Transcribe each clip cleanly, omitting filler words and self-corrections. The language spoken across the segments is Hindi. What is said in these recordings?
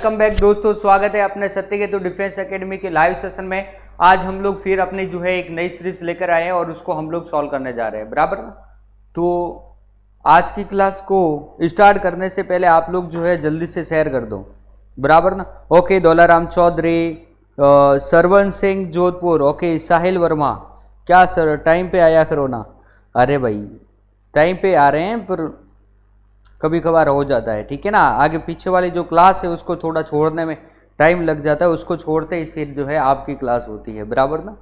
वेलकम बैक दोस्तों, स्वागत है अपने सत्यकेतु डिफेंस एकेडमी के लाइव सेशन में। आज हम लोग फिर अपनी जो है एक नई सीरीज लेकर आए हैं और उसको हम लोग सॉल्व करने जा रहे हैं, बराबर ना। तो आज की क्लास को स्टार्ट करने से पहले आप लोग जो है जल्दी से शेयर कर दो, बराबर ना। ओके, दौलाराम चौधरी, सरवन सिंह जोधपुर, ओके, साहिल वर्मा। क्या सर टाइम पे आया करो ना। अरे भाई टाइम पे आ रहे हैं पर कभी कभार हो जाता है, ठीक है ना। आगे पीछे वाली जो क्लास है उसको थोड़ा छोड़ने में टाइम लग जाता है, उसको छोड़ते ही फिर जो है आपकी क्लास होती है, बराबर ना।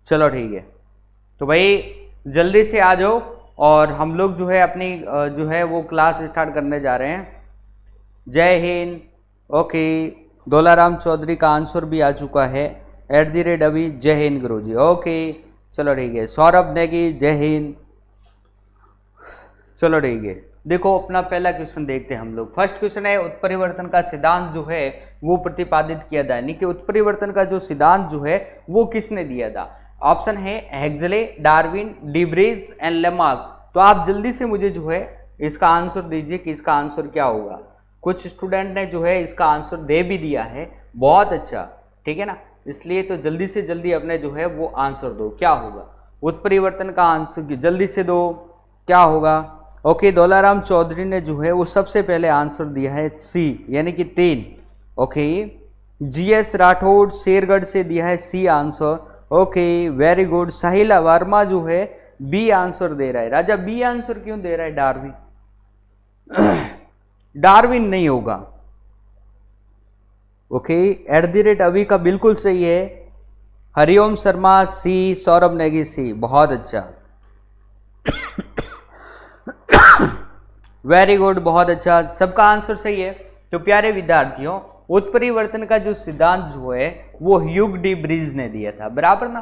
चलो ठीक है, तो भाई जल्दी से आ जाओ और हम लोग जो है अपनी जो है वो क्लास स्टार्ट करने जा रहे हैं। जय हिंद। ओके, दौलाराम चौधरी का आंसर भी आ चुका है @ अभी। जय हिंद गुरुजी। ओके चलो ठीक है। सौरभ नेगी, जय हिंद। चलो ठीक है, देखो अपना पहला क्वेश्चन देखते हैं हम लोग। फर्स्ट क्वेश्चन है, उत्परिवर्तन का सिद्धांत जो है वो प्रतिपादित किया था, यानी कि उत्परिवर्तन का जो सिद्धांत जो है वो किसने दिया था। ऑप्शन है हेक्सले, डार्विन, डीब्रीज एंड लेमार्क। तो आप जल्दी से मुझे जो है इसका आंसर दीजिए कि इसका आंसर क्या होगा। कुछ स्टूडेंट ने जो है इसका आंसर दे भी दिया है, बहुत अच्छा, ठीक है ना। इसलिए तो जल्दी से जल्दी अपने जो है वो आंसर दो, क्या होगा उत्परिवर्तन का आंसर, जल्दी से दो, क्या होगा। ओके, दौलाराम चौधरी ने जो है वो सबसे पहले आंसर दिया है सी, यानी कि 3। ओके, जीएस राठौड़ शेरगढ़ से दिया है C answer. Okay very good. Sahil Verma जो है बी आंसर दे रहा है। राजा बी आंसर क्यों दे रहा है, डार्विन। डार्विन नहीं होगा। ओके, @ अभी का बिल्कुल सही है। हरिओम शर्मा सी, सौरभ नेगी सी, बहुत अच्छा, वेरी गुड, बहुत अच्छा, सबका आंसर सही है। तो प्यारे विद्यार्थियों, उत्परिवर्तन का जो सिद्धांत जो है वो ह्यूग डी ब्रीज ने दिया था, बराबर ना।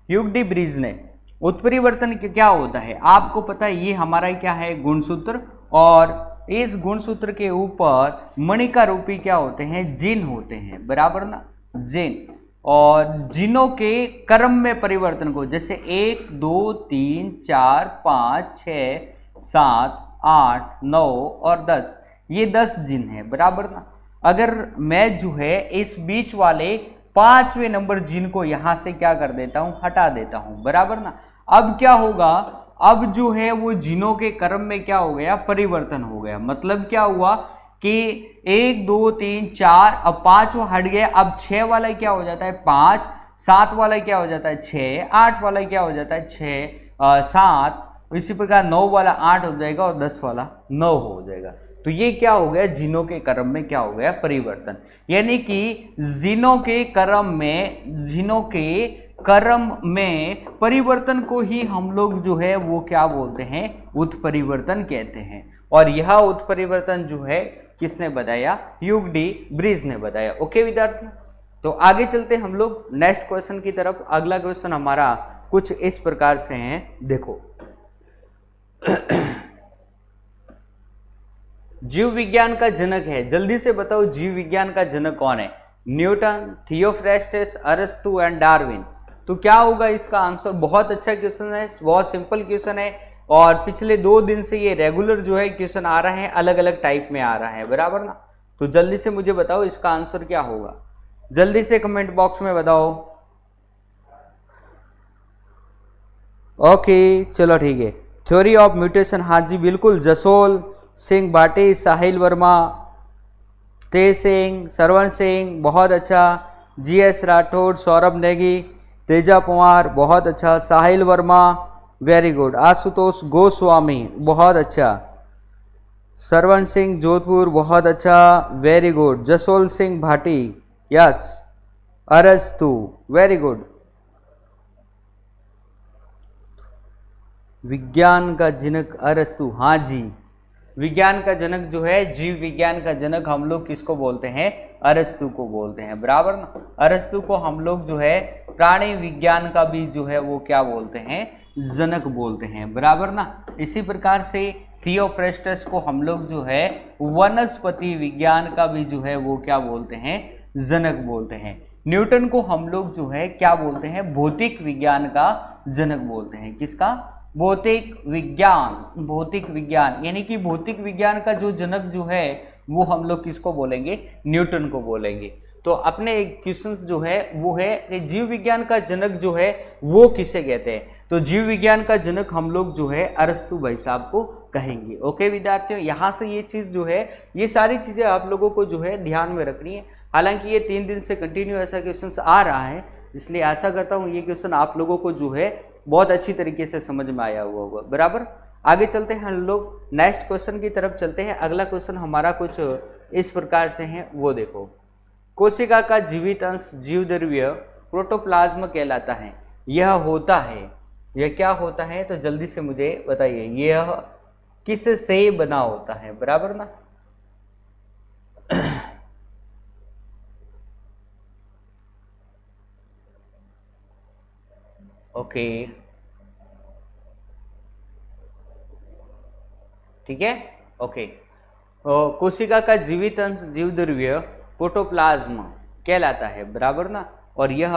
ह्यूग डी ब्रीज ने उत्परिवर्तन क्या होता है आपको पता है, ये हमारा क्या है गुणसूत्र, और इस गुणसूत्र के ऊपर मणिका रूपी क्या होते हैं, जिन होते हैं, बराबर ना, जिन। और जिनों के क्रम में परिवर्तन को, जैसे 1 2 3 4 5 6 7 8 9 और 10, ये 10 जिन है, बराबर ना। अगर मैं जो है इस बीच वाले 5वें नंबर जिन को यहां से क्या कर देता हूं, हटा देता हूं, बराबर ना। अब क्या होगा, अब जो है वो जिनों के क्रम में क्या हो गया, परिवर्तन हो गया। मतलब क्या हुआ कि 1 2 3 4, अब 5 हट गया, अब 6 वाला क्या हो जाता है 5, 7 वाला क्या हो जाता है 6, 8 वाला क्या हो जाता है 6 7, इसी प्रकार 9 वाला 8 हो जाएगा और 10 वाला 9 हो जाएगा। तो ये क्या हो गया, जिनों के क्रम में क्या हो गया, परिवर्तन। यानी कि जिनों के क्रम में परिवर्तन को ही हम लोग जो है वो क्या बोलते हैं, उत्परिवर्तन कहते हैं। और यह उत्परिवर्तन जो है किसने बताया, ह्यूग डी ब्रीज ने बताया। ओके विद्यार्थी, तो आगे चलते हम लोग नेक्स्ट क्वेश्चन की तरफ। अगला क्वेश्चन हमारा कुछ इस प्रकार से है, देखो। जीव विज्ञान का जनक है, जल्दी से बताओ जीव विज्ञान का जनक कौन है। न्यूटन, थियोफ्रेस्टस, अरस्तु एंड डार्विन। तो क्या होगा इसका आंसर। बहुत अच्छा क्वेश्चन है, बहुत सिंपल क्वेश्चन है, और पिछले 2 दिन से ये रेगुलर जो है क्वेश्चन आ रहा है, अलग अलग टाइप में आ रहा है, बराबर ना। तो जल्दी से मुझे बताओ इसका आंसर क्या होगा, जल्दी से कमेंट बॉक्स में बताओ। ओके चलो ठीक है। थ्योरी ऑफ म्यूटेशन, हाँ जी बिल्कुल, जसोल सिंह भाटी, साहिल वर्मा, तेज सिंह, सरवण सिंह, बहुत अच्छा। जीएस राठौड़, सौरभ नेगी, तेजा पवार, बहुत अच्छा। साहिल वर्मा, वेरी गुड। आशुतोष गोस्वामी, बहुत अच्छा। सरवण सिंह जोधपुर, बहुत अच्छा, very good. Jasol Singh Bhati, yes. अरस्तु, वेरी गुड। विज्ञान का जनक अरस्तु, हाँ जी, विज्ञान का जनक जो है, जीव विज्ञान का जनक हम लोग किसको बोलते हैं, अरस्तु को बोलते हैं, बराबर ना। अरस्तु को हम लोग जो है प्राणी विज्ञान का भी जो है वो क्या बोलते हैं, जनक बोलते हैं, बराबर ना। इसी प्रकार से थियोफ्रेस्टस को हम लोग जो है वनस्पति विज्ञान का भी जो है वो क्या बोलते हैं, जनक बोलते हैं। न्यूटन को हम लोग जो है क्या बोलते हैं, भौतिक विज्ञान का जनक बोलते हैं। किसका, भौतिक विज्ञान, भौतिक विज्ञान, यानी कि भौतिक विज्ञान का जो जनक जो है वो हम लोग किसको बोलेंगे, न्यूटन को बोलेंगे। तो अपने क्वेश्चन जो है वो है कि जीव विज्ञान का जनक जो है वो किसे कहते हैं, तो जीव विज्ञान का जनक हम लोग जो है अरस्तु भाई साहब को कहेंगे। ओके विद्यार्थियों, यहाँ से ये चीज जो है, ये सारी चीजें आप लोगों को जो है ध्यान में रखनी है। हालांकि ये 3 दिन से कंटिन्यू ऐसा क्वेश्चन आ रहा है, इसलिए आशा करता हूँ ये क्वेश्चन आप लोगों को जो है बहुत अच्छी तरीके से समझ में आया हुआ होगा। बराबर, आगे चलते हैं हम लोग नेक्स्ट क्वेश्चन की तरफ चलते हैं। अगला क्वेश्चन हमारा कुछ इस प्रकार से है, वो देखो, कोशिका का जीवित अंश जीवद्रव्य प्रोटोप्लाज्म कहलाता है, यह होता है, यह क्या होता है, तो जल्दी से मुझे बताइए, यह किस से बना होता है। बराबर ना, ओके ठीक है, ओके। कोशिका का जीवित अंश जीवद्रव्य प्रोटोप्लाज्म कहलाता है, बराबर ना, और यह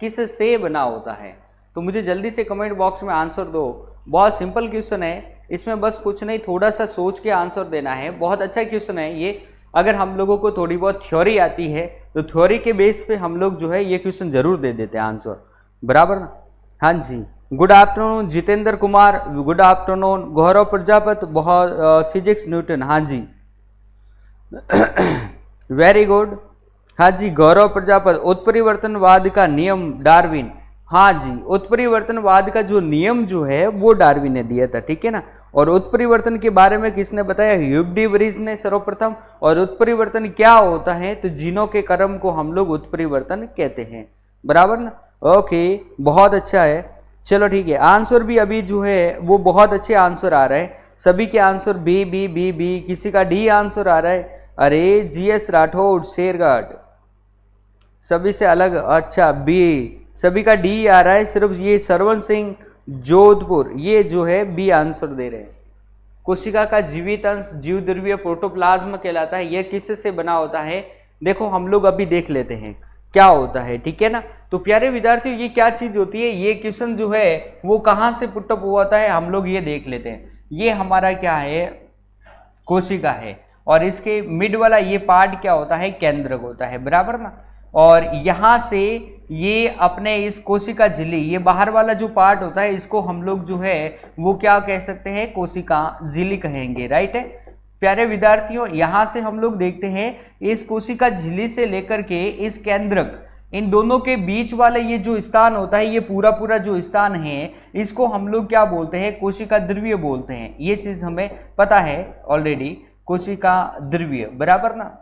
किस से बना होता है, तो मुझे जल्दी से कमेंट बॉक्स में आंसर दो। बहुत सिंपल क्वेश्चन है, इसमें बस कुछ नहीं, थोड़ा सा सोच के आंसर देना है। बहुत अच्छा क्वेश्चन है ये। अगर हम लोगों को थोड़ी बहुत थ्योरी आती है तो थ्योरी के बेस पे हम लोग जो है ये क्वेश्चन जरूर दे देते हैं आंसर, बराबर ना। हाँ जी, good afternoon Jitendra Kumar, good afternoon Gaurav Prajapati, बहुत फिजिक्स न्यूटन, हाँ जी वेरी गुड। हाँ जी गौरव प्रजापति, उत्परिवर्तनवाद का नियम डार्विन, हाँ जी उत्परिवर्तनवाद का जो नियम जो है वो डार्विन ने दिया था, ठीक है ना। और उत्परिवर्तन के बारे में किसने बताया, ह्यूग डी व्रीज ने सर्वप्रथम। और उत्परिवर्तन क्या होता है, तो जीनों के क्रम को हम लोग उत्परिवर्तन कहते हैं, बराबर ना। ओके, बहुत अच्छा है, चलो ठीक है। आंसर भी अभी जो है वो बहुत अच्छे आंसर आ रहे हैं, सभी के answer B B B B, किसी का डी आंसर आ रहा है। अरे जीएस राठौड़ शेरघाट, सभी से अलग, अच्छा बी, सभी का डी आ रहा है, सिर्फ ये सरवन सिंह जोधपुर ये जो है बी आंसर दे रहे हैं। कोशिका का जीवित अंश जीवद्रव्य प्रोटोप्लाज्म कहलाता है, यह किससे बना होता है, देखो हम लोग अभी देख लेते हैं क्या होता है, ठीक है ना। तो प्यारे विद्यार्थियों, ये क्या चीज होती है, ये क्वेश्चन जो है वो कहाँ से पुटअप हुआ है, हम लोग ये देख लेते हैं। ये हमारा क्या है, कोशिका है, और इसके मिड वाला ये पार्ट क्या होता है, केंद्रक होता है, बराबर ना। और यहाँ से ये अपने इस कोशिका झिल्ली, ये बाहर वाला जो पार्ट होता है, इसको हम लोग जो है वो क्या कह सकते हैं, कोशिका झिल्ली कहेंगे, राइट है। प्यारे विद्यार्थियों, यहाँ से हम लोग देखते हैं इस कोशिका झिल्ली से लेकर के इस केंद्रक, इन दोनों के बीच वाला ये जो स्थान होता है, ये पूरा पूरा जो स्थान है, इसको हम लोग क्या बोलते हैं, कोशिका द्रव्य बोलते हैं। ये चीज हमें पता है ऑलरेडी, कोशिका द्रव्य, बराबर ना।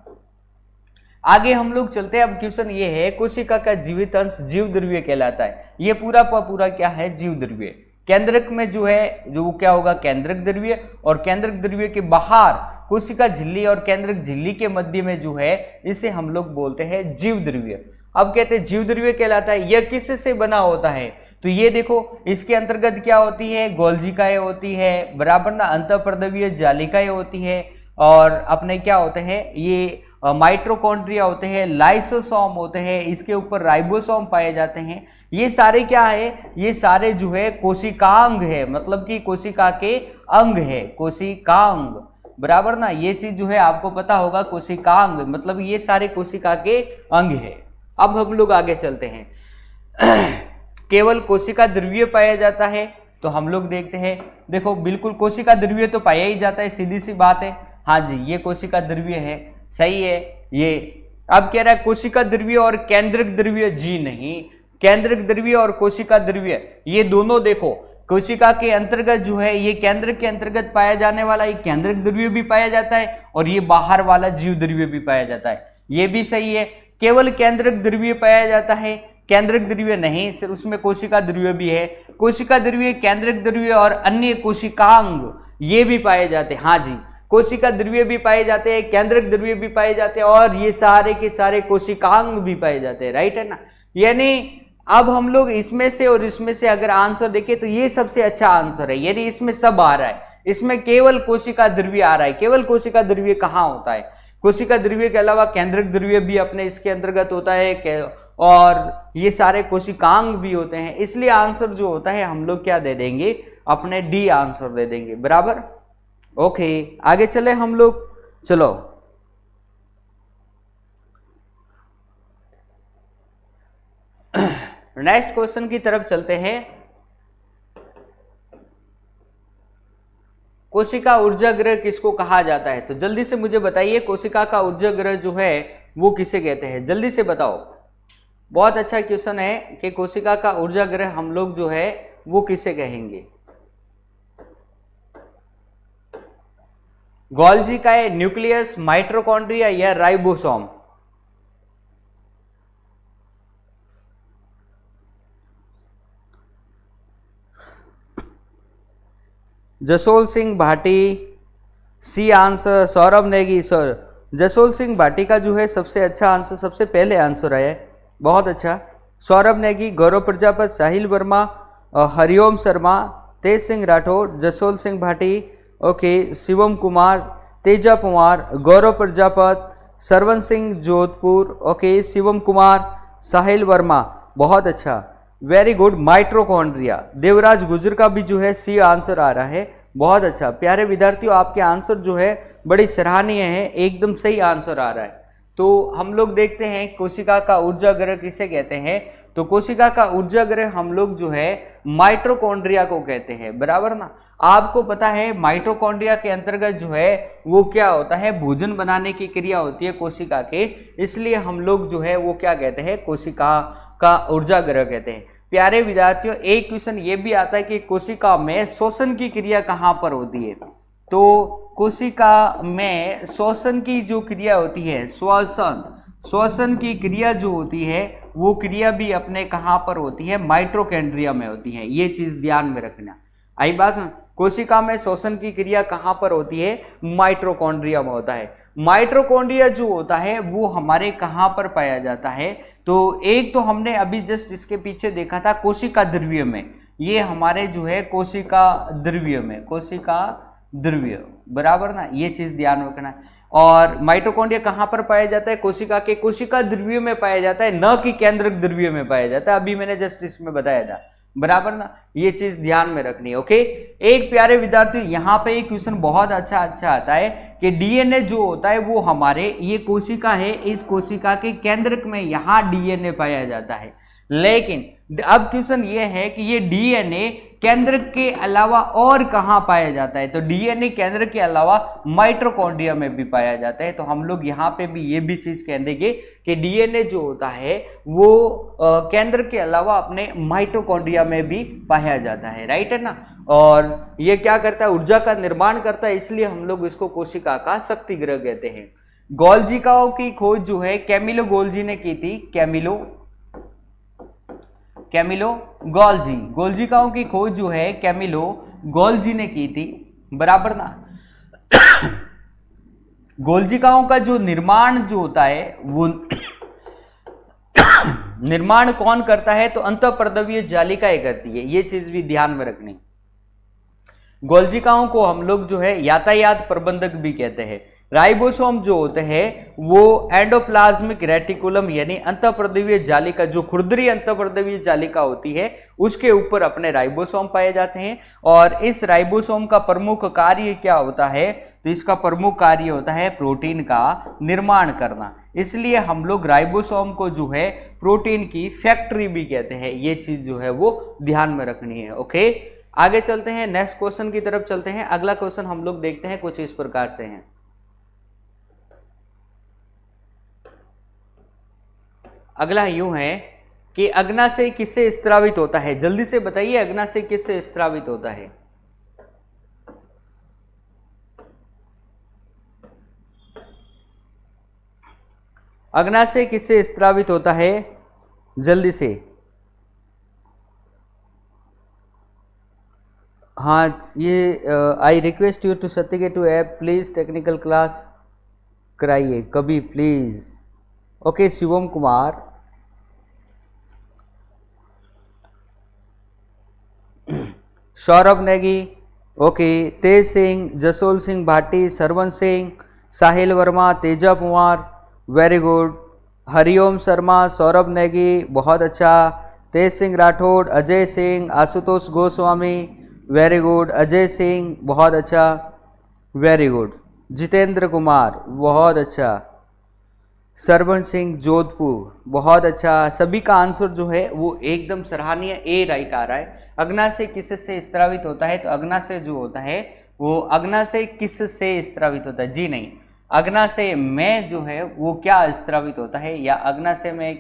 आगे हम लोग चलते हैं। अब क्वेश्चन ये है, कोशिका का जीवित अंश जीवद्रव्य कहलाता है, ये पूरा पूरा क्या है, जीवद्रव्य। केंद्रक में जो है जो क्या होगा, केंद्रक द्रव्य, और केंद्रक द्रव्य के बाहर कोशिका झिल्ली और केंद्रक झिल्ली के मध्य में जो है इसे हम लोग बोलते हैं जीवद्रव्य। अब कहते हैं जीवद्रव्य कहलाता है, यह किससे बना होता है, तो ये देखो इसके अंतर्गत क्या होती है, गोल्जिकाएं होती है, बराबर ना, अंतःपर्दवीय जालिकाएं होती है, और अपने क्या होते हैं, ये माइट्रोकॉन्ड्रिया होते हैं, लाइसोसोम होते हैं, इसके ऊपर राइबोसोम पाए जाते हैं। ये सारे क्या है, ये सारे जो है कोशिकांग है, मतलब कि कोशिका के अंग है, कोशिकांग, बराबर ना। ये चीज जो है आपको पता होगा, कोशिकांग मतलब ये सारे कोशिका के अंग है। अब हम लोग आगे चलते हैं। केवल कोशिका द्रव्य पाया जाता है, तो हम लोग देखते हैं, देखो बिल्कुल कोशिका द्रव्य तो पाया ही जाता है, सीधी सी बात है। हाँ जी, ये कोशिका द्रव्य है, सही है ये। अब कह रहा है कोशिका द्रव्य और केंद्रक द्रव्य, जी नहीं, केंद्रक द्रव्य और कोशिका द्रव्य ये दोनों देखो, कोशिका के अंतर्गत जो है ये केंद्र के अंतर्गत पाया जाने वाला ये केंद्रक द्रव्य भी पाया जाता है, और ये बाहर वाला जीव द्रव्य भी पाया जाता है, ये भी सही है। केवल केंद्रक द्रव्य पाया जाता है, केंद्रक द्रव्य नहीं, सिर्फ उसमें कोशिका द्रव्य भी है। कोशिका द्रव्य, केंद्रक द्रव्य और अन्य कोशिकांग ये भी पाए जाते हैं। हाँ जी, कोशिका द्रव्य भी पाए जाते हैं, केंद्रक द्रव्य भी पाए जाते हैं, और ये सारे के सारे कोशिकांग भी पाए जाते हैं, राइट है ना। यानी अब हम लोग इसमें से और इसमें से अगर आंसर देखें तो ये सबसे अच्छा आंसर है, यानी इसमें सब आ रहा है, इसमें केवल कोशिका द्रव्य आ रहा है। केवल कोशिका द्रव्य कहाँ होता है, कोशिका द्रव्य के अलावा केंद्रक द्रव्य भी अपने इसके अंतर्गत होता है, और ये सारे कोशिकांग भी होते हैं। इसलिए आंसर जो होता है हम लोग क्या दे देंगे, अपने डी आंसर दे देंगे, बराबर। ओके, आगे चले हम लोग, चलो नेक्स्ट क्वेश्चन की तरफ चलते हैं। कोशिका ऊर्जा ग्रह किसको कहा जाता है? तो जल्दी से मुझे बताइए, कोशिका का ऊर्जा ग्रह जो है वो किसे कहते हैं? जल्दी से बताओ। बहुत अच्छा क्वेश्चन है कि कोशिका का ऊर्जा ग्रह हम लोग जो है वो किसे कहेंगे? गोल्जी का है, न्यूक्लियस, माइटोकॉन्ड्रिया या ribosome? Jasol Singh Bhati C answer, Saurabh Negi sir. Jasol Singh Bhati का जो है सबसे अच्छा आंसर, सबसे पहले आंसर है, बहुत अच्छा। सौरभ नेगी, गौरव प्रजापत, साहिल वर्मा, हरिओम शर्मा, तेज सिंह राठौर, जसोल सिंह भाटी, ओके, शिवम कुमार, तेजा कुमार, गौरव प्रजापत, सरवन सिंह जोधपुर, ओके, शिवम कुमार, साहिल वर्मा, बहुत अच्छा, वेरी गुड। माइटोकॉन्ड्रिया, देवराज गुजर का भी जो है सी आंसर आ रहा है, बहुत अच्छा। प्यारे विद्यार्थियों, आपके आंसर जो है बड़ी सराहनीय है, एकदम सही आंसर आ रहा है। तो हम लोग देखते हैं कोशिका का ऊर्जा ग्रह किसे कहते हैं? तो कोशिका का ऊर्जा ग्रह हम लोग जो है माइटोकॉन्ड्रिया को कहते हैं, बराबर ना। आपको पता है माइटोकॉन्ड्रिया के अंतर्गत जो है वो क्या होता है? भोजन बनाने की क्रिया होती है कोशिका के, इसलिए हम लोग जो है वो क्या कहते हैं? कोशिका का ऊर्जा ग्रह कहते हैं। प्यारे विद्यार्थियों, एक क्वेश्चन ये भी आता है कि कोशिका में श्वसन की क्रिया कहाँ पर होती है? तो कोशिका में श्वसन की जो क्रिया होती है, श्वसन की क्रिया जो होती है वो क्रिया भी अपने कहाँ पर होती है? माइटोकॉन्ड्रिया में होती है, ये चीज ध्यान में रखना। आई बात समझ? कोशिका में श्वसन की क्रिया कहाँ पर होती है? माइटोकॉन्ड्रिया में होता है। माइटोकॉन्ड्रिया जो होता है वो हमारे कहाँ पर पाया जाता है? तो एक तो हमने अभी जस्ट इसके पीछे देखा था कोशिका द्रव्य में, ये हमारे जो है कोशिका द्रव्य में, कोशिका द्रव्य, बराबर ना, ये चीज ध्यान रखना। और माइटोकॉन्ड्रिया कहाँ पर पाया जाता है? कोशिका के कोशिका द्रव्य में पाया जाता है, न कि केंद्रक द्रव्य में पाया जाता है, अभी मैंने जस्ट इसमें बताया था, बराबर ना, ये चीज ध्यान में रखनी है। ओके, एक प्यारे विद्यार्थी, यहाँ पे एक क्वेश्चन बहुत अच्छा आता है कि डीएनए जो होता है वो हमारे, ये कोशिका है, इस कोशिका के केंद्रक में यहाँ डीएनए पाया जाता है, लेकिन अब क्वेश्चन ये है कि ये डीएनए केंद्रक के अलावा और कहाँ पाया जाता है? तो डीएनए केंद्रक के अलावा माइटोकॉन्ड्रिया में भी पाया जाता है। तो हम लोग यहाँ पे भी ये भी चीज कह देंगे कि डीएनए जो होता है वो केंद्र के अलावा अपने माइटोकॉन्ड्रिया में भी पाया जाता है, राइट है ना। और ये क्या करता है? ऊर्जा का निर्माण करता है, इसलिए हम लोग इसको कोशिका का शक्ति ग्रह कहते हैं। गोल्जिकाओं की खोज जो है कैमिलो गोल्जी ने की थी, कैमिलो गोल्जी, गोल्जिकाओं की खोज जो है कैमिलो गोल्जी ने की थी, बराबर ना। गोल्जिकाओं का जो निर्माण जो होता है वो निर्माण कौन करता है? तो अंतःपर्दवीय जालिकाएं करती है, ये चीज भी ध्यान में रखनी। गोल्जिकाओं को हम लोग जो है यातायात प्रबंधक भी कहते हैं। राइबोसोम जो होते हैं वो एंडोप्लाज्मिक रेटिकुलम यानी अंतःपर्दवीय जालिका, जो खुरदरी अंतःपर्दवीय जालिका होती है उसके ऊपर अपने राइबोसोम पाए जाते हैं। और इस राइबोसोम का प्रमुख कार्य क्या होता है? तो इसका प्रमुख कार्य होता है प्रोटीन का निर्माण करना, इसलिए हम लोग राइबोसोम को जो है प्रोटीन की फैक्ट्री भी कहते हैं, ये चीज जो है वो ध्यान में रखनी है। ओके, आगे चलते हैं, नेक्स्ट क्वेश्चन की तरफ चलते हैं। अगला क्वेश्चन हम लोग देखते हैं, कुछ इस प्रकार से है। अगला यूं है कि अग्नाशय किससे स्त्रावित होता है? जल्दी से बताइए, अग्नाशय किससे स्त्रावित होता है? अग्नाशय किससे स्त्रावित होता है? जल्दी से। हाँ, ये आई रिक्वेस्ट यू टू सत्य to app please technical class कराइए कभी please. Okay, Shivam Kumar, Saurabh Negi, okay, Tej Singh, Jasol Singh Bhati, Sarwan Singh, Sahil Verma, Teja Kumar, very good. Hariom Sharma, Saurabh Negi, बहुत अच्छा। Tej Singh Rathore, Ajay Singh, Ashutosh Goswami, very good. अजय सिंह, बहुत अच्छा, वेरी गुड। जितेंद्र कुमार, बहुत अच्छा। सरवण सिंह जोधपुर, बहुत अच्छा। सभी का आंसर जो है वो एकदम सराहनीय, ए राइट आ रहा है। अग्नाशय किससे स्त्रावित होता है? तो अग्नाशय जो होता है वो अग्नाशय किससे स्त्रावित होता है? जी नहीं, अग्नाशय में जो है वो क्या स्त्रावित होता है या अग्नाशय में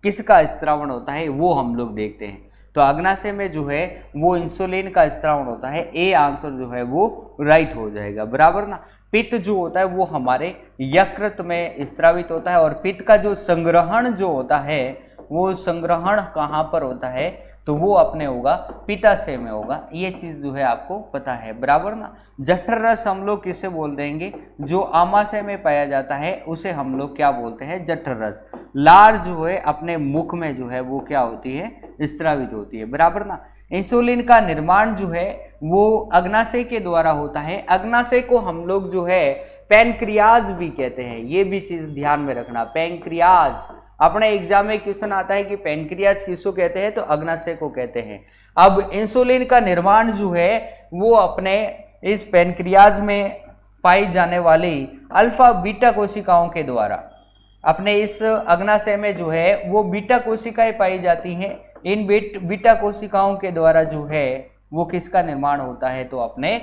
किसका स्त्रावण होता है वो हम लोग देखते हैं। तो अग्नाशय में जो है वो इंसुलिन का स्त्रावण होता है। ए आंसर जो है वो राइट हो जाएगा, बराबर ना। पित्त जो होता है वो हमारे यकृत में स्त्रावित होता है और पित्त का जो संग्रहण जो होता है वो संग्रहण कहाँ पर होता है? तो वो अपने होगा पित्ताशय में होगा। ये चीज जो है आपको पता है, बराबर ना। जठर रस हम लोग किसे बोल देंगे? जो आमाशय में पाया जाता है उसे हम लोग क्या बोलते हैं? जठर रस। लार जो है अपने मुख में जो है वो क्या होती है? स्त्रावित होती है, बराबर ना। इंसुलिन का निर्माण जो है वो अग्नाशय के द्वारा होता है। अग्नाशय को हम लोग जो है पैनक्रियाज भी कहते हैं, ये भी चीज ध्यान में रखना। पैनक्रियाज, अपने एग्जाम में क्वेश्चन आता है कि पैनक्रियाज किसको कहते हैं? तो अग्नाशय को कहते हैं। अब इंसुलिन का निर्माण जो है वो अपने इस पैनक्रियाज में पाई जाने वाली अल्फा बीटा कोशिकाओं के द्वारा, अपने इस अग्नाशय में जो है वो बीटा कोशिकाएं पाई जाती हैं। इन बीटा कोशिकाओं के द्वारा जो है वो किसका निर्माण होता है? तो अपने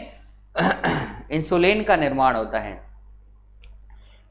इंसुलिन का निर्माण होता है।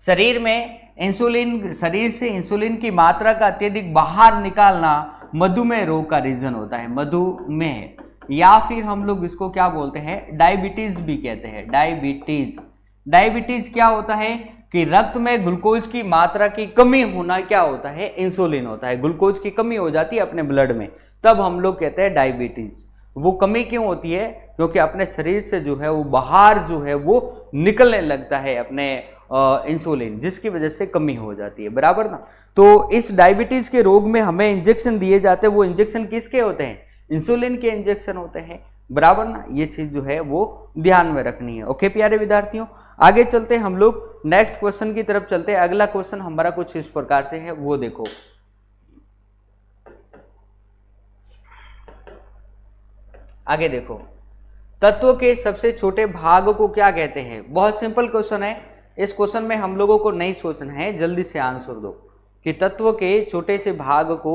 शरीर में इंसुलिन, शरीर से इंसुलिन की मात्रा का अत्यधिक बाहर निकालना मधुमेह रोग का रीजन होता है। मधुमेह, या फिर हम लोग इसको क्या बोलते हैं? डायबिटीज भी कहते हैं। डायबिटीज, डायबिटीज क्या होता है कि रक्त में ग्लूकोज की मात्रा की कमी होना क्या होता है? इंसुलिन होता है। ग्लूकोज की कमी हो जाती है अपने ब्लड में, तब हम लोग कहते हैं डायबिटीज। वो कमी क्यों होती है? क्योंकि अपने शरीर से जो है वो बाहर जो है वो निकलने लगता है अपने इंसुलिन, जिसकी वजह से कमी हो जाती है, बराबर ना। तो इस डायबिटीज के रोग में हमें इंजेक्शन दिए जाते हैं। वो इंजेक्शन किसके होते हैं? इंसुलिन के इंजेक्शन होते हैं, बराबर ना। ये चीज जो है वो ध्यान में रखनी है। ओके प्यारे विद्यार्थियों, आगे चलते हैं हम लोग नेक्स्ट क्वेश्चन की तरफ चलते हैं। अगला क्वेश्चन हमारा कुछ इस प्रकार से है, वो देखो। आगे देखो, तत्व के सबसे छोटे भाग को क्या कहते हैं? बहुत सिंपल क्वेश्चन है। इस क्वेश्चन में हम लोगों को नहीं सोचना है, जल्दी से आंसर दो कि तत्व के छोटे से भाग को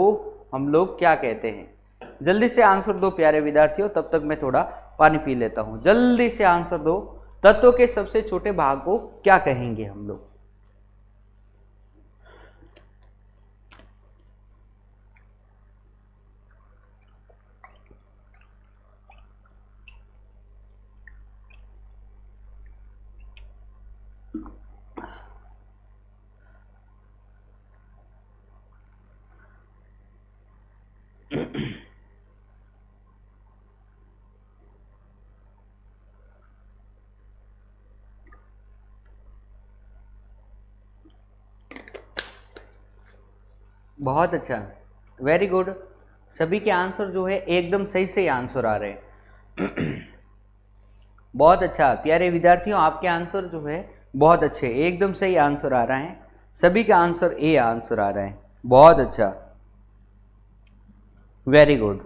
हम लोग क्या कहते हैं। जल्दी से आंसर दो प्यारे विद्यार्थियों, तब तक मैं थोड़ा पानी पी लेता हूं। जल्दी से आंसर दो, तत्व के सबसे छोटे भाग को क्या कहेंगे हम लोग? बहुत अच्छा, वेरी गुड। सभी के आंसर जो है एकदम सही से आंसर आ रहे हैं। बहुत अच्छा प्यारे विद्यार्थियों, आपके आंसर जो है बहुत अच्छे, एकदम सही आंसर आ रहा है। सभी का आंसर ए आंसर आ रहा है। बहुत अच्छा, very good,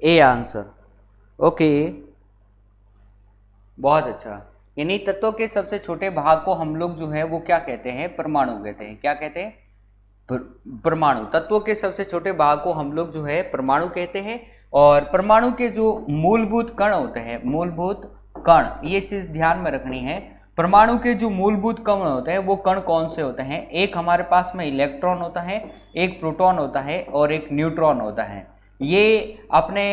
A answer. Okay, बहुत अच्छा। यानी तत्वों के सबसे छोटे भाग को हम लोग जो है वो क्या कहते हैं? परमाणु कहते हैं। क्या कहते हैं? परमाणु। तत्वों के सबसे छोटे भाग को हम लोग जो है परमाणु कहते हैं। और परमाणु के जो मूलभूत कण होते हैं, मूलभूत कण, ये चीज ध्यान में रखनी है। परमाणु के जो मूलभूत कण होते हैं वो कण कौन से होते हैं? एक हमारे पास में इलेक्ट्रॉन होता है, एक प्रोटॉन होता है और एक न्यूट्रॉन होता है। ये अपने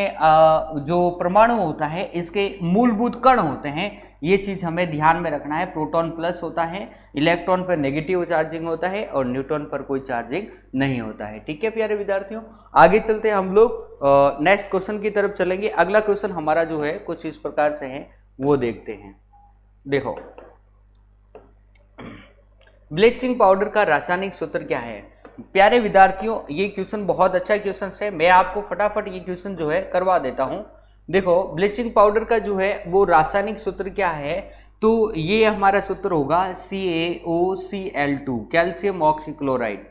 जो परमाणु होता है इसके मूलभूत कण होते हैं। ये चीज हमें ध्यान में रखना है। प्रोटॉन प्लस होता है, इलेक्ट्रॉन पर नेगेटिव चार्जिंग होता है और न्यूट्रॉन पर कोई चार्जिंग नहीं होता है। ठीक है प्यारे विद्यार्थियों, आगे चलते हैं हम लोग नेक्स्ट क्वेश्चन की तरफ चलेंगे। अगला क्वेश्चन हमारा जो है कुछ इस प्रकार से है, वो देखते हैं। देखो, ब्लीचिंग पाउडर का रासायनिक सूत्र क्या है? प्यारे विद्यार्थियों, ये क्वेश्चन बहुत अच्छा क्वेश्चन है। मैं आपको फटाफट ये क्वेश्चन जो है करवा देता हूं। देखो, ब्लीचिंग पाउडर का जो है वो रासायनिक सूत्र क्या है? तो ये हमारा सूत्र होगा CaOCl2, कैल्शियम ऑक्सीक्लोराइड।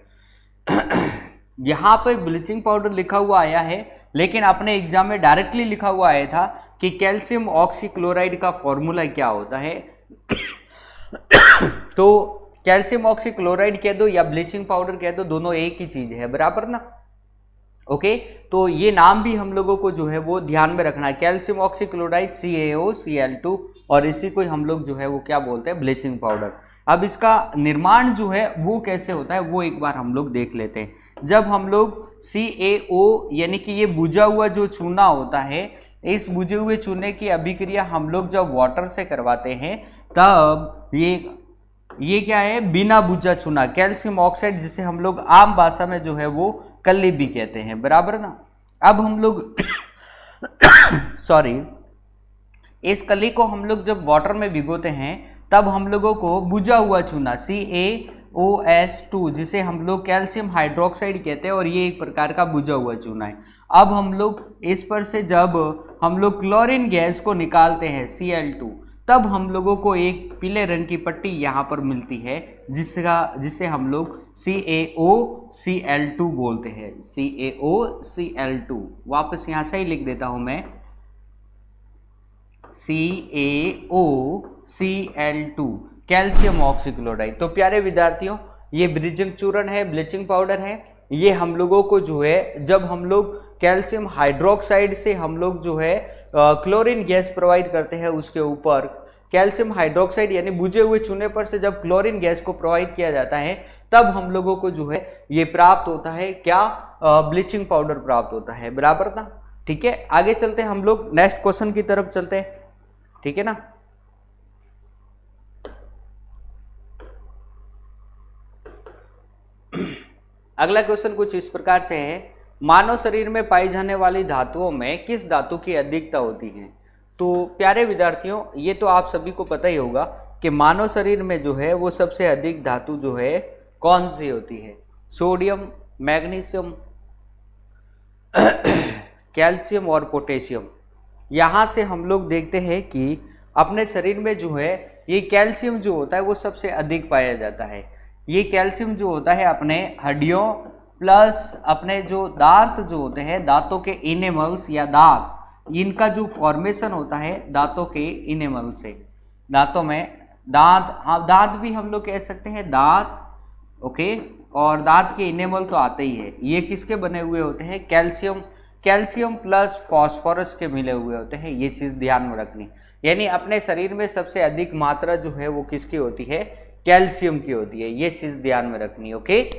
यहाँ पर ब्लीचिंग पाउडर लिखा हुआ आया है, लेकिन अपने एग्जाम में डायरेक्टली लिखा हुआ आया था कि कैल्शियम ऑक्सीक्लोराइड का फॉर्मूला क्या होता है। तो कैल्शियम ऑक्सीक्लोराइड कह दो या ब्लीचिंग पाउडर कह दो, दोनों एक ही चीज है, बराबर ना। ओके, तो ये नाम भी हम लोगों को जो है वो ध्यान में रखना है, कैल्शियम ऑक्सीक्लोराइड CaOCl2, और इसी को हम लोग जो है वो क्या बोलते हैं, ब्लीचिंग पाउडर। अब इसका निर्माण जो है वो कैसे होता है वो एक बार हम लोग देख लेते हैं। जब हम लोग CaO यानी कि ये बुझा हुआ जो चूना होता है, इस बुझे हुए चूने की अभिक्रिया हम लोग जब वाटर से करवाते हैं तब ये क्या है, बिना बुझा चूना कैल्शियम ऑक्साइड, जिसे हम लोग आम भाषा में जो है वो कल्ली भी कहते हैं, बराबर ना। अब हम लोग सॉरी, इस कली को हम लोग जब वाटर में भिगोते हैं तब हम लोगों को बुझा हुआ चूना CaOS2, जिसे हम लोग कैल्शियम हाइड्रोक्साइड कहते हैं, और ये एक प्रकार का बुझा हुआ चूना है। अब हम लोग इस पर से जब हम लोग क्लोरीन गैस को निकालते हैं Cl2, तब हम लोगों को एक पीले रंग की पट्टी यहाँ पर मिलती है, जिसे हम लोग CaOCl2 बोलते हैं, CaOCl2। वापस यहाँ से ही लिख देता हूँ मैं, CaOCl2 कैल्शियम ऑक्सीक्लोराइड। तो प्यारे विद्यार्थियों, ये ब्लीचिंग चूर्ण है, ब्लीचिंग पाउडर है, ये हम लोगों को जो है जब हम लोग कैल्शियम हाइड्रोक्साइड से हम लोग जो है क्लोरीन गैस प्रोवाइड करते हैं, उसके ऊपर कैल्शियम हाइड्रोक्साइड यानी बुझे हुए चूने पर से जब क्लोरीन गैस को प्रोवाइड किया जाता है, तब हम लोगों को जो है ये प्राप्त होता है, क्या, ब्लीचिंग पाउडर प्राप्त होता है, बराबर ना। ठीक है, आगे चलते हैं हम लोग नेक्स्ट क्वेश्चन की तरफ चलते हैं, ठीक है ना। अगला क्वेश्चन कुछ इस प्रकार से है, मानव शरीर में पाई जाने वाली धातुओं में किस धातु की अधिकता होती है। तो प्यारे विद्यार्थियों, ये तो आप सभी को पता ही होगा कि मानव शरीर में जो है वो सबसे अधिक धातु जो है कौन सी होती है, सोडियम, मैग्नीशियम, कैल्शियम और पोटेशियम। यहाँ से हम लोग देखते हैं कि अपने शरीर में जो है ये कैल्शियम जो होता है वो सबसे अधिक पाया जाता है। ये कैल्शियम जो होता है अपने हड्डियों प्लस अपने जो दांत जो होते हैं, दांतों के इनेमल्स या दांत, इनका जो फॉर्मेशन होता है दांतों के इनेमल से, दांतों में दांत, हाँ दांत भी हम लोग कह सकते हैं, दांत, ओके, और दांत के इनेमल तो आते ही है, ये किसके बने हुए होते हैं, कैल्शियम प्लस फॉस्फोरस के मिले हुए होते हैं। ये चीज ध्यान में रखनी, यानी अपने शरीर में सबसे अधिक मात्रा जो है वो किसकी होती है, कैल्शियम की होती है, ये चीज ध्यान में रखनी। ओके,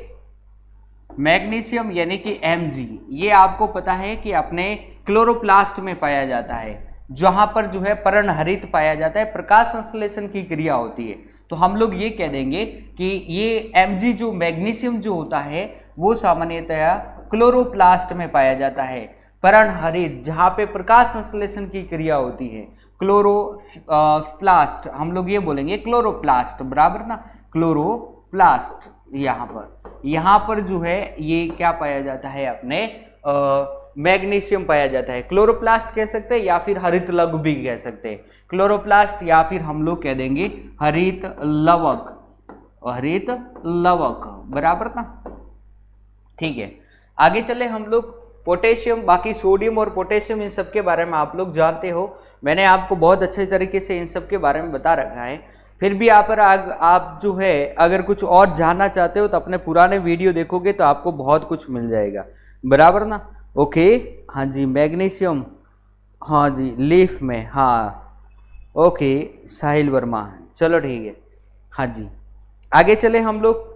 मैग्नीशियम यानी कि Mg, ये आपको पता है कि अपने क्लोरोप्लास्ट में पाया जाता है, जहां पर जो है पर्णहरित पाया जाता है, प्रकाश संश्लेषण की क्रिया होती है। तो हम लोग ये कह देंगे कि ये Mg जो मैग्नीशियम जो होता है वो सामान्यतया क्लोरोप्लास्ट में पाया जाता है, पर्णहरित, जहां पे प्रकाश संश्लेषण की क्रिया होती है, क्लोरोप्लास्ट, हम लोग ये बोलेंगे क्लोरोप्लास्ट, बराबर ना, क्लोरोप्लास्ट। यहाँ पर जो है ये क्या पाया जाता है, अपने मैग्नीशियम पाया जाता है। क्लोरोप्लास्ट कह सकते हैं या फिर हरित लवक भी कह सकते हैं, क्लोरोप्लास्ट या फिर हम लोग कह देंगे हरित लवक, हरित लवक, बराबर ना। ठीक है, आगे चले हम लोग पोटेशियम। बाकी सोडियम और पोटेशियम इन सब के बारे में आप लोग जानते हो, मैंने आपको बहुत अच्छे तरीके से इन सब के बारे में बता रखा है। फिर भी आप जो है अगर कुछ और जानना चाहते हो तो अपने पुराने वीडियो देखोगे तो आपको बहुत कुछ मिल जाएगा, बराबर ना। ओके, हाँ जी, मैग्नीशियम, हाँ जी, लीफ में, हाँ ओके, साहिल वर्मा, चलो ठीक है, हाँ जी। आगे चले हम लोग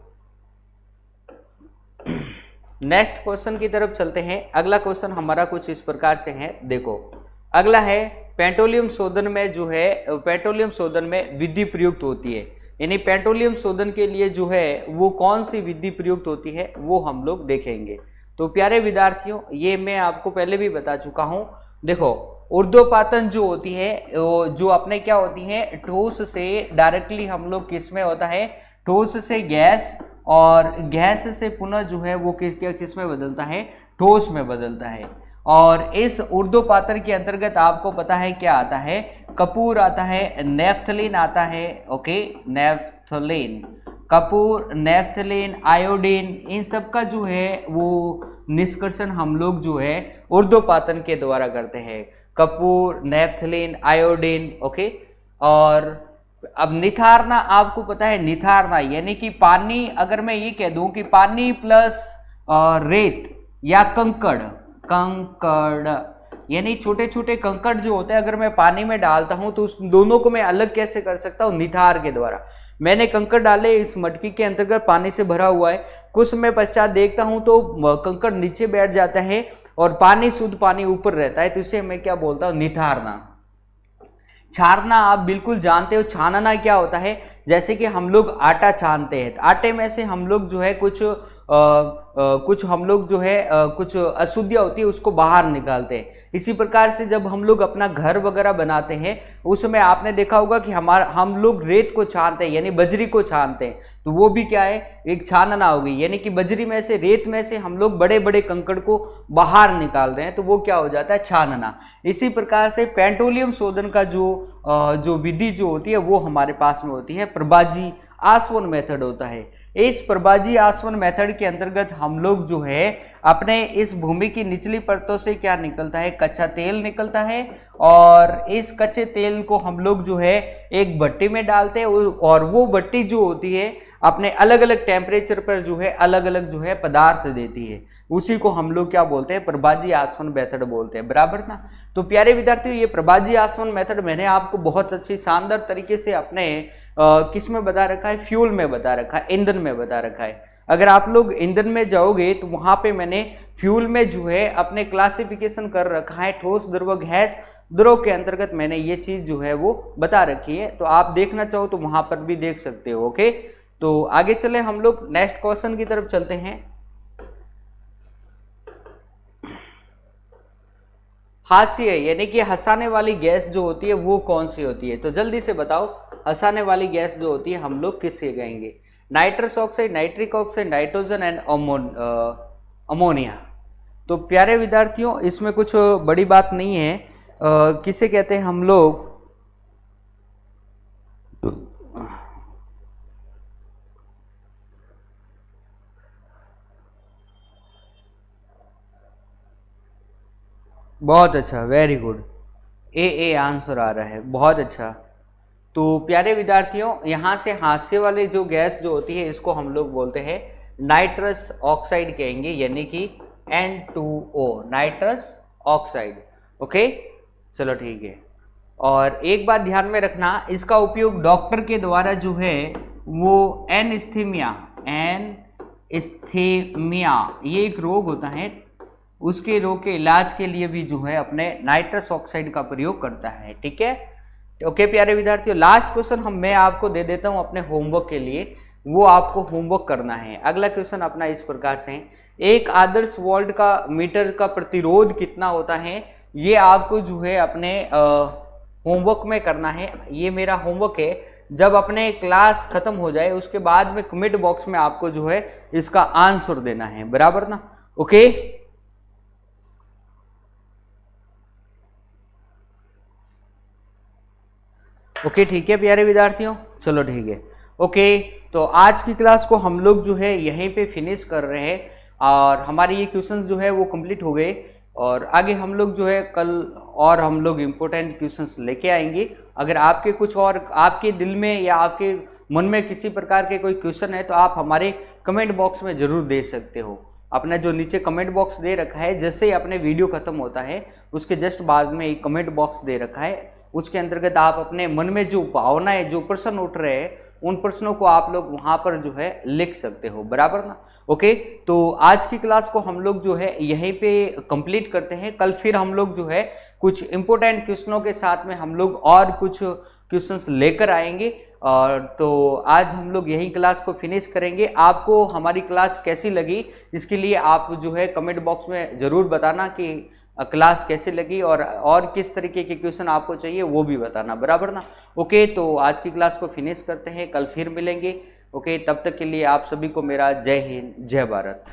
नेक्स्ट क्वेश्चन की तरफ चलते हैं। अगला क्वेश्चन हमारा कुछ इस प्रकार से है, देखो अगला है, पेट्रोलियम शोधन में जो है, पेट्रोलियम शोधन में विधि प्रयुक्त होती है, यानी पेट्रोलियम शोधन के लिए जो है वो कौन सी विधि प्रयुक्त होती है वो हम लोग देखेंगे। तो प्यारे विद्यार्थियों, ये मैं आपको पहले भी बता चुका हूं। देखो ऊर्ध्वपातन जो होती है, जो अपने क्या होती है, ठोस से डायरेक्टली हम लोग किस में होता है, ठोस से गैस, और गैस से पुनः जो है वो किस में बदलता है, ठोस में बदलता है। और इस ऊर्ध्वपातन के अंतर्गत आपको पता है क्या आता है, कपूर आता है, नेफ्थलीन आता है, ओके, नेफ्थलीन, कपूर, नेफ्थलीन, आयोडीन, इन सब का जो है वो निष्कर्षण हम लोग जो है ऊर्ध्वपातन के द्वारा करते हैं, कपूर, नेफ्थलीन, आयोडीन, ओके। और अब निथारना आपको पता है, निथारना यानी कि पानी, अगर मैं ये कह दूं कि पानी प्लस रेत या कंकड़, यानी छोटे छोटे कंकड़ जो होते हैं अगर मैं पानी में डालता हूं तो उस दोनों को मैं अलग कैसे कर सकता हूं, निथार के द्वारा। मैंने कंकड़ डाले इस मटकी के अंतर्गत, पानी से भरा हुआ है, कुछ समय पश्चात देखता हूं तो कंकड़ नीचे बैठ जाता है और पानी, शुद्ध पानी ऊपर रहता है, तो इसे मैं क्या बोलता हूं, निथारना। छानना आप बिल्कुल जानते हो, छानना क्या होता है, जैसे कि हम लोग आटा छानते हैं, आटे में से हम लोग जो है कुछ हम लोग जो है कुछ अशुद्धियाँ होती है उसको बाहर निकालते हैं। इसी प्रकार से जब हम लोग अपना घर वगैरह बनाते हैं उस समय आपने देखा होगा कि हम लोग रेत को छानते हैं, यानी बजरी को छानते हैं, तो वो भी क्या है, एक छानना होगी, यानी कि बजरी में से, रेत में से हम लोग बड़े बड़े कंकड़ को बाहर निकाल रहे हैं, तो वो क्या हो जाता है, छानना। इसी प्रकार से पेट्रोलियम शोधन का जो विधि जो होती है वो हमारे पास में होती है प्रभाजी आसवन मेथड होता है। इस प्रभाजी आसवन मेथड के अंतर्गत हम लोग जो है अपने इस भूमि की निचली परतों से क्या निकलता है, कच्चा तेल निकलता है, और इस कच्चे तेल को हम लोग जो है एक भट्टी में डालते हैं, और वो भट्टी जो होती है अपने अलग अलग टेम्परेचर पर जो है अलग अलग जो है पदार्थ देती है, उसी को हम लोग क्या बोलते हैं, प्रभाजी आसवन मेथड बोलते हैं, बराबर ना। तो प्यारे विद्यार्थियों, ये प्रभाजी आसवन मेथड मैंने आपको बहुत अच्छी शानदार तरीके से अपने किस में बता रखा है, फ्यूल में बता रखा है, ईंधन में बता रखा है। अगर आप लोग ईंधन में जाओगे तो वहां पे मैंने फ्यूल में जो है अपने क्लासिफिकेशन कर रखा है, ठोस, द्रव, गैस, द्रव के अंतर्गत मैंने ये चीज जो है वो बता रखी है, तो आप देखना चाहो तो वहां पर भी देख सकते हो। ओके, तो आगे चले, हम लोग नेक्स्ट क्वेश्चन की तरफ चलते हैं। हास्य यानी कि हंसाने वाली गैस जो होती है वो कौन सी होती है, तो जल्दी से बताओ, हंसाने वाली गैस जो होती है हम लोग किससे कहेंगे, nitrous oxide, nitric oxide, nitrogen and ammonia. तो प्यारे विद्यार्थियों, इसमें कुछ बड़ी बात नहीं है, किसे कहते हैं हम लोग, बहुत अच्छा, वेरी गुड, ए आंसर आ रहा है, बहुत अच्छा। तो प्यारे विद्यार्थियों, यहाँ से हास्य वाले जो गैस जो होती है इसको हम लोग बोलते हैं नाइट्रस ऑक्साइड कहेंगे, यानी कि N2O, नाइट्रस ऑक्साइड। ओके, चलो ठीक है। और एक बात ध्यान में रखना, इसका उपयोग डॉक्टर के द्वारा जो है वो एनेस्थीमिया, ये एक रोग होता है, उसके रोग के इलाज के लिए भी जो है अपने नाइट्रस ऑक्साइड का प्रयोग करता है, ठीक है। ओके प्यारे विद्यार्थियों, लास्ट क्वेश्चन मैं आपको दे देता हूं अपने होमवर्क के लिए, वो आपको होमवर्क करना है। अगला क्वेश्चन अपना इस प्रकार से है, एक आदर्श वोल्ट का मीटर का प्रतिरोध कितना होता है, ये आपको जो है अपने होमवर्क में करना है। ये मेरा होमवर्क है, जब अपने क्लास खत्म हो जाए उसके बाद में कमेंट बॉक्स में आपको जो है इसका आंसर देना है, बराबर ना। ओके, ओके ठीक है प्यारे विद्यार्थियों, चलो ठीक है। ओके, तो आज की क्लास को हम लोग जो है यहीं पे फिनिश कर रहे हैं, और हमारे ये क्वेश्चंस जो है वो कंप्लीट हो गए, और आगे हम लोग जो है कल और हम लोग इम्पोर्टेंट क्वेश्चंस लेके आएंगे। अगर आपके कुछ और आपके दिल में या आपके मन में किसी प्रकार के कोई क्वेश्चन है तो आप हमारे कमेंट बॉक्स में ज़रूर दे सकते हो। अपना जो नीचे कमेंट बॉक्स दे रखा है, जैसे ही अपने वीडियो खत्म होता है उसके जस्ट बाद में एक कमेंट बॉक्स दे रखा है, उसके अंतर्गत आप अपने मन में जो भावनाएं, जो प्रश्न उठ रहे हैं, उन प्रश्नों को आप लोग वहां पर जो है लिख सकते हो, बराबर ना। ओके, तो आज की क्लास को हम लोग जो है यहीं पे कंप्लीट करते हैं। कल फिर हम लोग जो है कुछ इंपॉर्टेंट क्वेश्चनों के साथ में हम लोग और कुछ क्वेश्चंस लेकर आएंगे, और तो आज हम लोग यही क्लास को फिनिश करेंगे। आपको हमारी क्लास कैसी लगी, इसके लिए आप जो है कमेंट बॉक्स में ज़रूर बताना कि क्लास कैसे लगी, और किस तरीके के क्वेश्चन आपको चाहिए वो भी बताना, बराबर ना। ओके, तो आज की क्लास को फिनिश करते हैं, कल फिर मिलेंगे। ओके, तब तक के लिए आप सभी को मेरा जय हिंद, जय भारत।